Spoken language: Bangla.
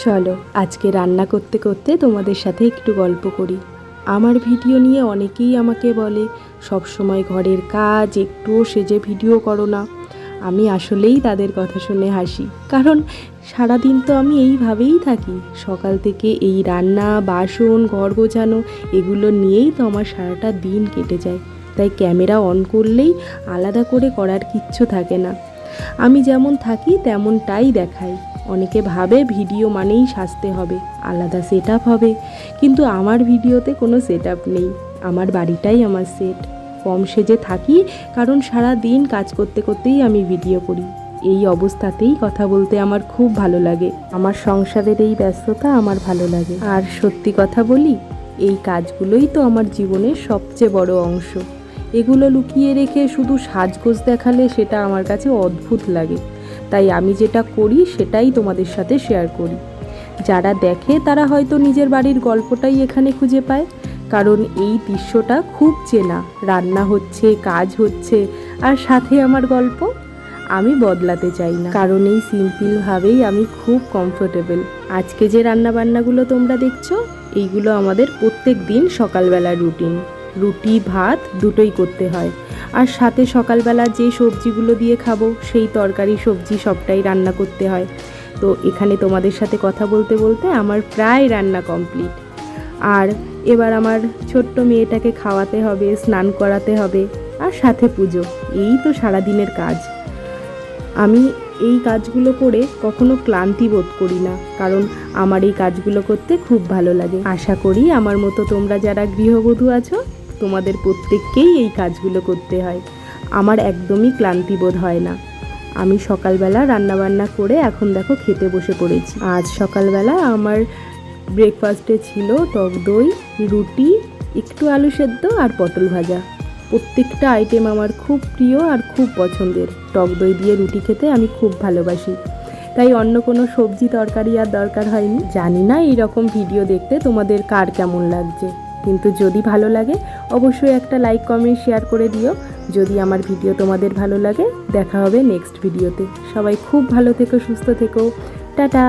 চলো আজকে রান্না করতে করতে তোমাদের সাথে একটু গল্প করি। আমার ভিডিও নিয়ে অনেকেই আমাকে বলে সব সময় ঘরের কাজ, একটুও সেজে ভিডিও করো না। আমি আসলেই তাদের কথা শুনে হাসি, কারণ সারাদিন তো আমি এইভাবেই থাকি। সকাল থেকে এই রান্না, বাসন, ঘর গোছানো এগুলো নিয়েই তো আমার সারাটা দিন কেটে যায়। তাই ক্যামেরা অন করলেই আলাদা করে করার কিচ্ছু থাকে না। আমি যেমন থাকি তেমনটাই দেখাই। অনেকে ভাবে ভিডিও মানেই সাজতে হবে, আলাদা সেট আপ হবে, কিন্তু আমার ভিডিওতে কোনো সেট আপ নেই। আমার বাড়িটাই আমার সেট। কম সেজে থাকি কারণ সারা দিন কাজ করতে করতেই আমি ভিডিও করি। এই অবস্থাতেই কথা বলতে আমার খুব ভালো লাগে। আমার সংসারের এই ব্যস্ততা আমার ভালো লাগে। আর সত্যি কথা বলি, এই কাজগুলোই তো আমার জীবনের সবচেয়ে বড় অংশ। এগুলো লুকিয়ে রেখে শুধু সাজগোজ দেখালে সেটা আমার কাছে অদ্ভুত লাগে। তাই আমি যেটা করি সেটাই তোমাদের সাথে শেয়ার করি। যারা দেখে তারা হয়তো নিজের বাড়ির গল্পটাই এখানে খুঁজে পায়, কারণ এই দৃশ্যটা খুব চেনা। রান্না হচ্ছে, কাজ হচ্ছে, আর সাথে আমার গল্প। আমি বদলাতে চাই না, কারণ এই সিম্পলভাবেই আমি খুব কমফোর্টেবল। আজকে যে রান্নাবান্নাগুলো তোমরা দেখছো, এইগুলো আমাদের প্রত্যেক দিন সকালবেলার রুটিন। রুটি ভাত দুটোই করতে হয়, আর সাথে সকালবেলা যে সবজিগুলো দিয়ে খাবো সেই তরকারি সবজি সবটাই রান্না করতে হয়। তো এখানে তোমাদের সাথে কথা বলতে বলতে আমার প্রায় রান্না কমপ্লিট। আর এবার আমার ছোট্ট মেয়েটাকে খাওয়াতে হবে, স্নান করাতে হবে, আর সাথে পুজো। এই তো সারাদিনের কাজ। আমি এই কাজগুলো করে কখনো ক্লান্তি বোধ করি না, কারণ আমার এই কাজগুলো করতে খুব ভালো লাগে। আশা করি আমার মতো তোমরা যারা গৃহবধূ আছো, তোমাদের প্রত্যেককেই এই কাজগুলো করতে হয়। আমার একদমই ক্লান্তি বোধ হয় না। আমি সকালবেলা রান্নাবান্না করে এখন দেখো খেতে বসে পড়েছি। আজ সকালবেলা আমার ব্রেকফাস্টে ছিল টক দই, রুটি, একটু আলু সেদ্ধ আর পটল ভাজা। প্রত্যেকটা আইটেম আমার খুব প্রিয় আর খুব পছন্দের। টক দই দিয়ে রুটি খেতে আমি খুব ভালোবাসি, তাই অন্য কোনো সবজি তরকারি আর দরকার হয়নি। জানি না এই রকম ভিডিও দেখতে তোমাদের কার কেমন লাগছে, কিন্তু যদি ভালো লাগে অবশ্যই একটা লাইক, কমেন্ট, শেয়ার করে দিও। যদি আমার ভিডিও তোমাদের ভালো লাগে, দেখা হবে নেক্সট ভিডিওতে। সবাই খুব ভালো থেকো, সুস্থ থেকো, টাটা।